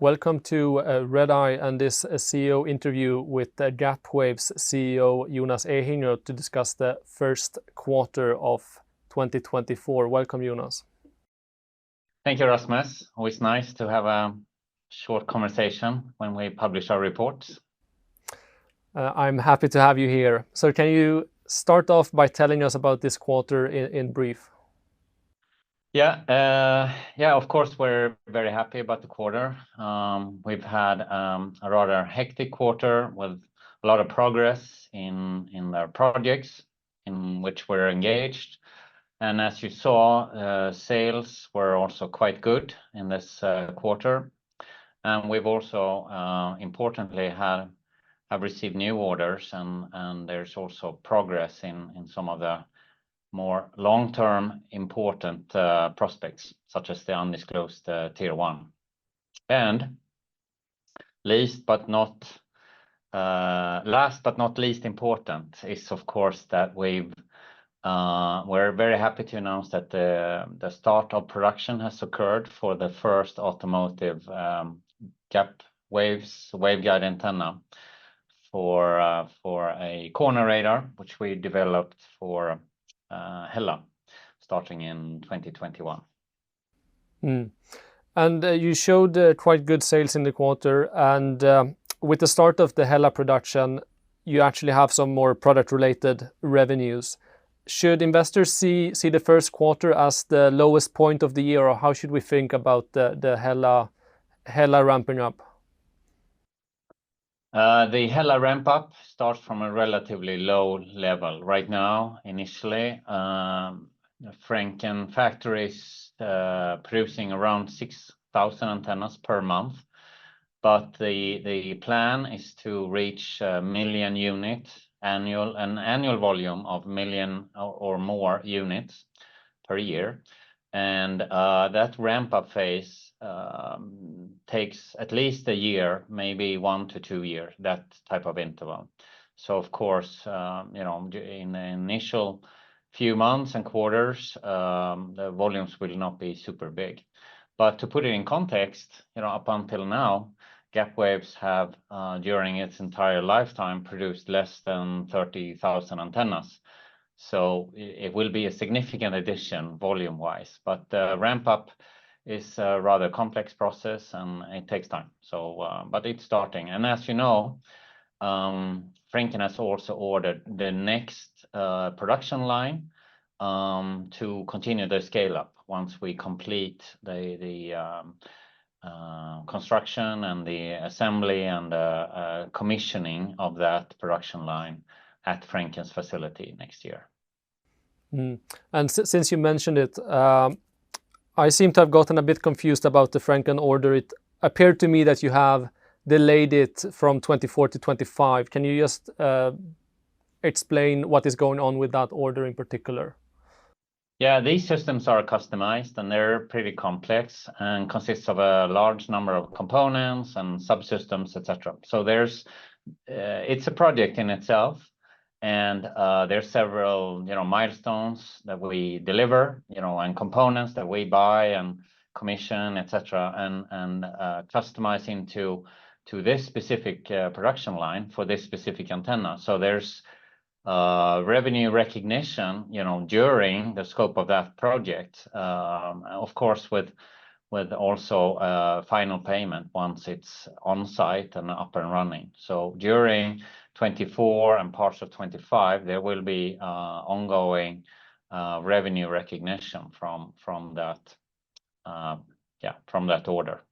Welcome to Redeye and this CEO interview with Gapwaves CEO Jonas Ehinger to discuss the first quarter of 2024. Welcome, Jonas. Thank you, Rasmus. Always nice to have a short conversation when we publish our reports. I'm happy to have you here. So can you start off by telling us about this quarter in brief? Yeah, of course, we're very happy about the quarter. We've had a rather hectic quarter with a lot of progress in our projects in which we're engaged. And as you saw, sales were also quite good in this quarter. And we've also, importantly, have received new orders, and there's also progress in some of the more long-term important prospects, such as the undisclosed Tier 1. And last but not least important is, of course, that we're very happy to announce that the start of production has occurred for the first automotive Gapwaves waveguide antenna for a corner radar, which we developed for Hella, starting in 2021. And you showed quite good sales in the quarter, and with the start of the Hella production, you actually have some more product-related revenues. Should investors see the first quarter as the lowest point of the year, or how should we think about the Hella ramping up? The Hella ramp-up starts from a relatively low level. Right now, initially, Franken factory is producing around 6,000 antennas per month. But the plan is to reach a million units annual volume of million or more units per year. And that ramp-up phase takes at least a year, maybe 1 to 2 years, that type of interval. So, of course, in the initial few months and quarters, the volumes will not be super big. But to put it in context, up until now, Gapwaves have, during its entire lifetime, produced less than 30,000 antennas. So it will be a significant addition volume-wise, but the ramp-up is a rather complex process and it takes time. So, but it's starting. And as you know, Franken has also ordered the next production line to continue the scale-up once we complete the construction and the assembly and commissioning of that production line at Franken's facility next year. And since you mentioned it, I seem to have gotten a bit confused about the Franken order. It appeared to me that you have delayed it from 24 to 25. Can you just explain what is going on with that order in particular? Yeah, these systems are customized and they're pretty complex and consists of a large number of components and subsystems, etc. So it's a project in itself. And there's several, milestones that we deliver, and components that we buy and commission, etc., and customize into this specific production line for this specific antenna. So there's revenue recognition, during the scope of that project, of course, with also final payment once it's on site and up and running. So during 24 and parts of 25, there will be ongoing revenue recognition from that order.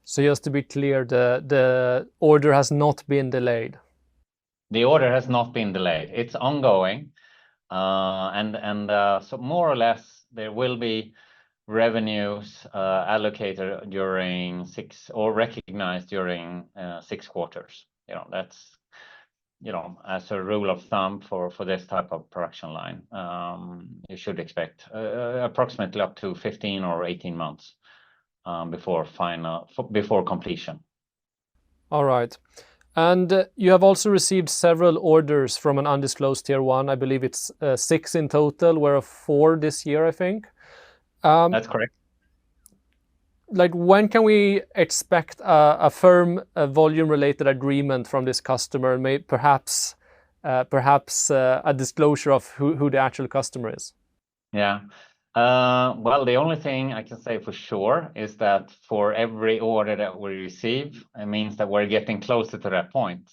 So just to be clear, the order has not been delayed. The order has not been delayed. It's ongoing, and so more or less there will be revenues allocated during 6 or recognized during 6 quarters. That's as a rule of thumb for this type of production line, you should expect approximately up to 15 or 18 months before completion. All right. And you have also received several orders from an undisclosed Tier 1. I believe it's 6 in total, whereof 4 this year, I think. That's correct. like when can we expect a firm volume-related agreement from this customer, and perhaps a disclosure of who the actual customer is? Yeah. Well, the only thing I can say for sure is that for every order that we receive, it means that we're getting closer to that point.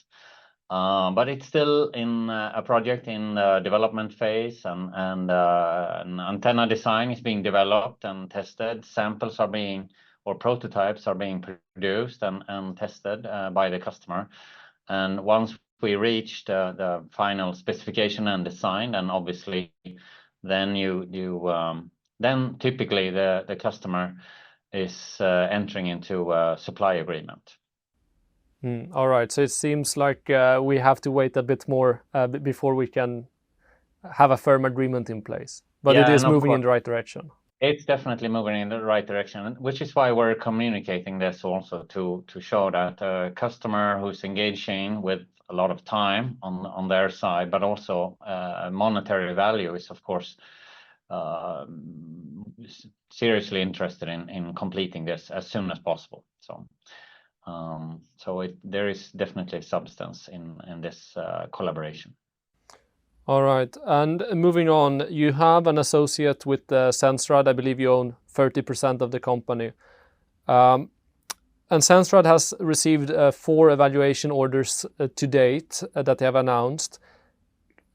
But it's still in a project in the development phase, and an antenna design is being developed and tested. Samples are being, or prototypes are being produced and tested by the customer. And once we reach the final specification and design, and obviously then then typically the customer is entering into a supply agreement. All right. So it seems like we have to wait a bit more before we can have a firm agreement in place. But it Yeah, is and of moving in course, the right direction. it's definitely moving in the right direction, which is why we're communicating this also to show that a customer who's engaging with a lot of time on their side, but also monetary value is, of course, seriously interested in completing this as soon as possible. So there is definitely substance in this collaboration. All right. And moving on, you have an associate with Sensrad. I believe you own 30% of the company. And Sensrad has received 4 evaluation orders to date that they have announced.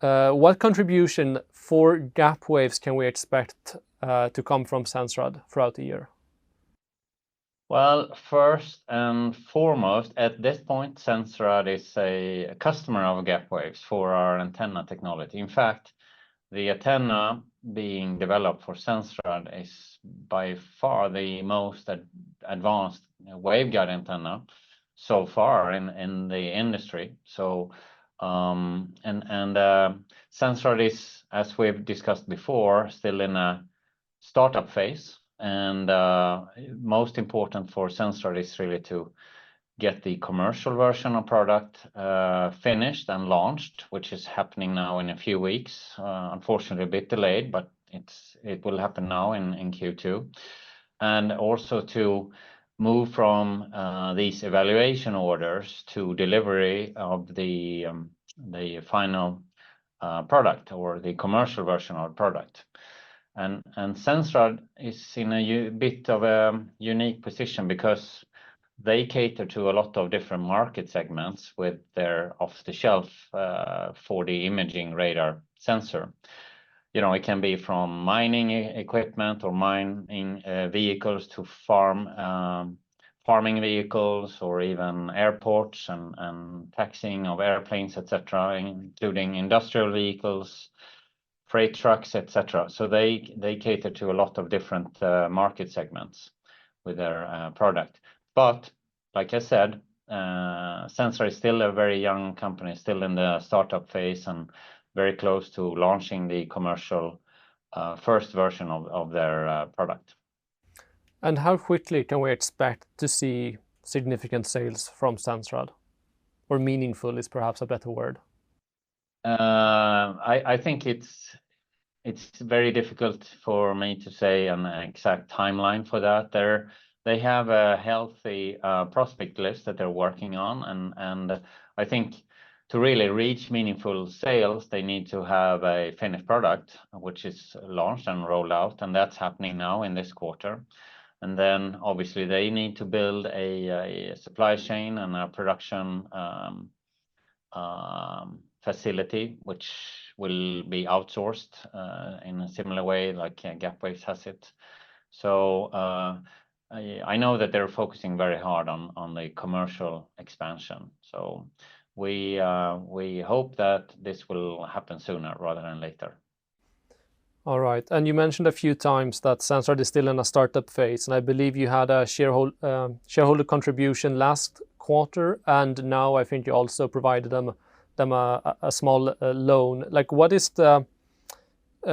What contribution for Gapwaves can we expect to come from Sensrad throughout the year? Well, first and foremost, at this point, Sensrad is a customer of Gapwaves for our antenna technology. In fact, the antenna being developed for Sensrad is by far the most advanced waveguide antenna so far in the industry. So, Sensrad is, as we've discussed before, still in a startup phase. And most important for Sensrad is really to get the commercial version of product finished and launched, which is happening now in a few weeks. Unfortunately, a bit delayed, but it will happen now in Q2. And also to move from these evaluation orders to delivery of the final product, or the commercial version of the product. And Sensrad is in a bit of a unique position because they cater to a lot of different market segments with their off-the-shelf 4D imaging radar sensor. You know, it can be from mining equipment or mining vehicles to farming vehicles, or even airports and taxiing of airplanes, etc., including industrial vehicles, freight trucks, etc. So they cater to a lot of different market segments with their product. But like I said, Sensrad is still a very young company, still in the startup phase, and very close to launching the commercial first version of their product. And how quickly can we expect to see significant sales from Sensrad? Or meaningful is perhaps a better word. I think it's very difficult for me to say an exact timeline for that. They have a healthy prospect list that they're working on, and I think to really reach meaningful sales, they need to have a finished product which is launched and rolled out, and that's happening now in this quarter. And then obviously they need to build a supply chain and a production facility, which will be outsourced in a similar way like Gapwaves has it. So I know that they're focusing very hard on the commercial expansion. So we hope that this will happen sooner rather than later. All right. And you mentioned a few times that Sensrad is still in a startup phase, and I believe you had a shareholder contribution last quarter, and now I think you also provided them a small loan. Like, what is the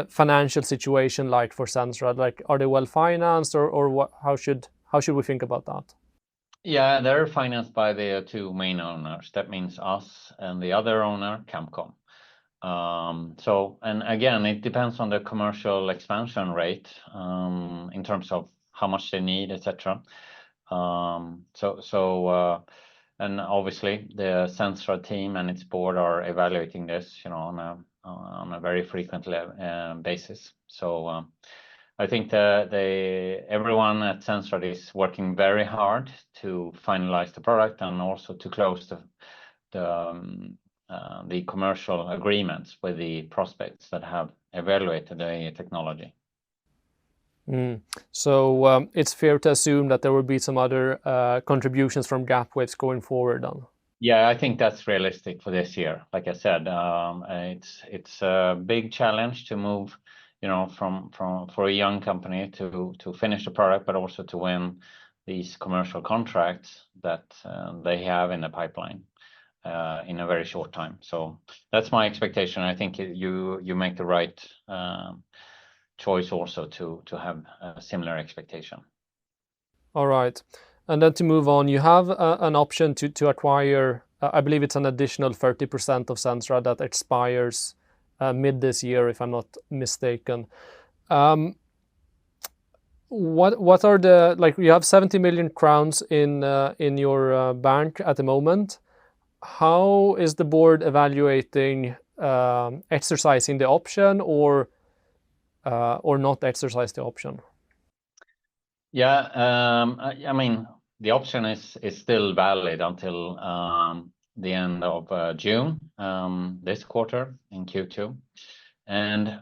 financial situation like for Sensrad? Like, are they well financed, or what? How should we think about that? Yeah, they're financed by the 2 main owners. That means us and the other owner, Camcom. So, and again, it depends on the commercial expansion rate in terms of how much they need, etc. And obviously the Sensrad team and its board are evaluating this, on a very frequent basis. So I think everyone at Sensrad is working very hard to finalize the product and also to close the commercial agreements with the prospects that have evaluated the technology. So it's fair to assume that there will be some other contributions from Gapwaves going forward on. Yeah, I think that's realistic for this year. Like I said, it's a big challenge to move, from for a young company to finish the product, but also to win these commercial contracts that they have in the pipeline in a very short time. So that's my expectation. I think you make the right choice also to have a similar expectation. All right. And then to move on, you have an option to acquire, I believe it's an additional 30% of Sensrad that expires mid this year, if I'm not mistaken. What are the, like, you have 70 million crowns in your bank at the moment. How is the board evaluating exercising the option or not exercise the option? Yeah, I mean, the option is still valid until the end of June this quarter in Q2, and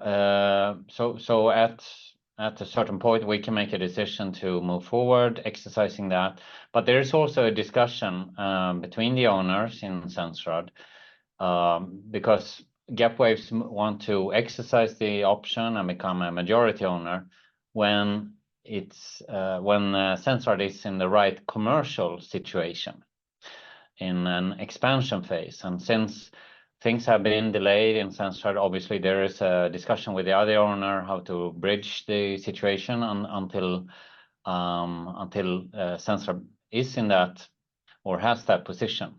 so at a certain point we can make a decision to move forward exercising that. But there is also a discussion between the owners in Sensrad because Gapwaves want to exercise the option and become a majority owner when Sensrad is in the right commercial situation in an expansion phase. And since things have been delayed in Sensrad, obviously there is a discussion with the other owner how to bridge the situation until Sensrad is in that or has that position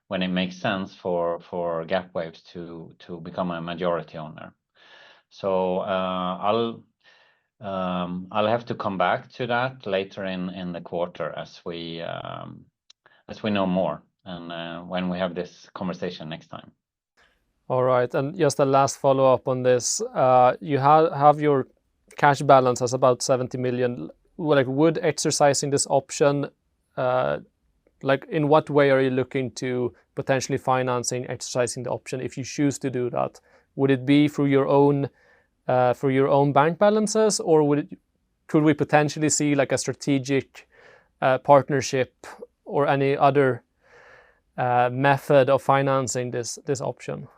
when it makes sense for Gapwaves to become a majority owner. So I'll have to come back to that later in the quarter as we know more and when we have this conversation next time. All right, and just a last follow-up on this. You have your cash balance as about 70 million. Like, would exercising this option, like, in what way are you looking to potentially financing exercising the option if you choose to do that? Would it be through your own bank balances, or could we potentially see like a strategic partnership or any other method of financing this option?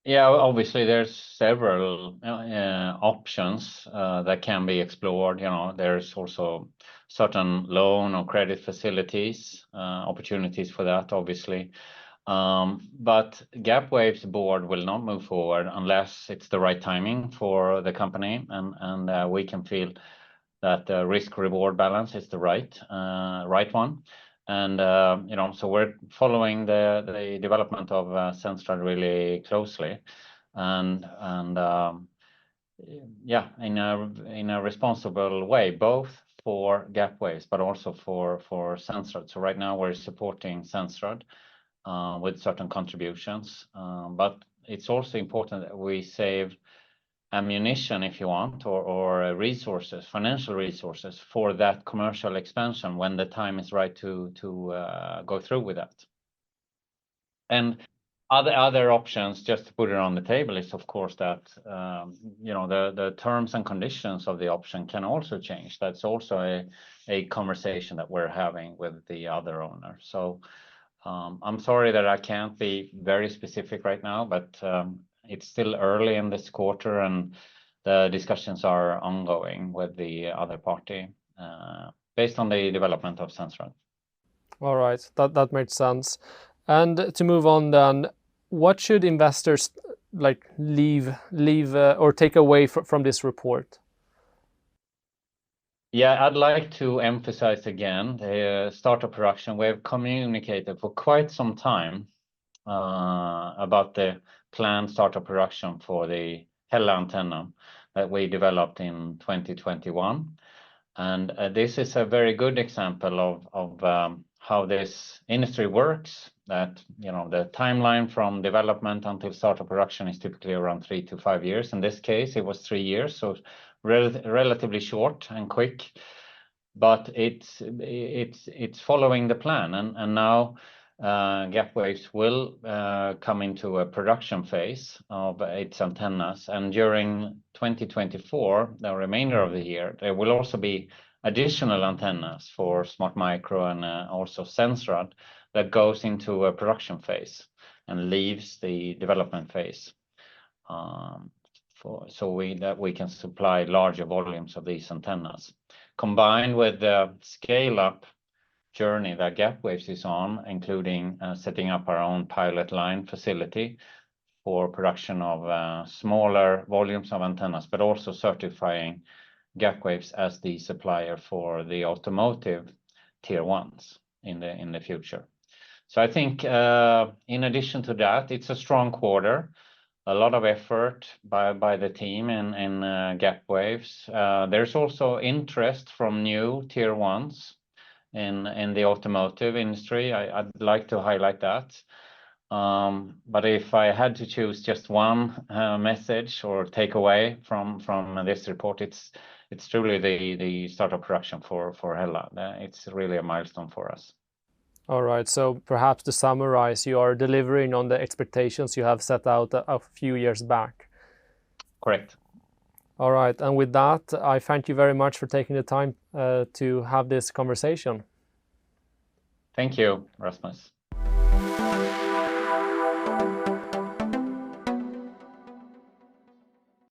Yeah, obviously there's several options that can be explored. There's also certain loan or credit facilities, opportunities for that, obviously. But Gapwaves board will not move forward unless it's the right timing for the company and we can feel that the risk-reward balance is the right one. And so we're following the development of Sensrad really closely, and yeah, in a responsible way, both for Gapwaves but also for Sensrad. So right now we're supporting Sensrad with certain contributions, but it's also important that we save ammunition, if you want, or resources, financial resources for that commercial expansion when the time is right to go through with that. And other options, just to put it on the table, is of course that the terms and conditions of the option can also change. That's also a conversation that we're having with the other owner. So I'm sorry that I can't be very specific right now, but it's still early in this quarter and the discussions are ongoing with the other party based on the development of Sensrad. All right, that makes sense. And to move on then, what should investors like leave or take away from this report? Yeah, I'd like to emphasize again the start of production. We have communicated for quite some time about the planned start of production for the Hella antenna that we developed in 2021. And this is a very good example of how this industry works, that the timeline from development until start of production is typically around 3 to 5 years. In this case, it was 3 years, so relatively short and quick, but it's following the plan. And now Gapwaves will come into a production phase of its antennas, and during 2024, the remainder of the year, there will also be additional antennas for Smart Micro and also Sensrad that goes into a production phase and leaves the development phase, so we can supply larger volumes of these antennas. Combined with the scale-up journey that Gapwaves is on, including setting up our own pilot line facility for production of smaller volumes of antennas, but also certifying Gapwaves as the supplier for the automotive tier ones in the future. So I think in addition to that, it's a strong quarter, a lot of effort by the team in Gapwaves. There's also interest from new tier ones in the automotive industry. I'd like to highlight that. But if I had to choose just one message or takeaway from this report, it's truly the start of production for Hella. It's really a milestone for us. All right, so perhaps to summarize, you are delivering on the expectations you have set out a few years back. Correct. All right, and with that, I thank you very much for taking the time to have this conversation. Thank you, Rasmus.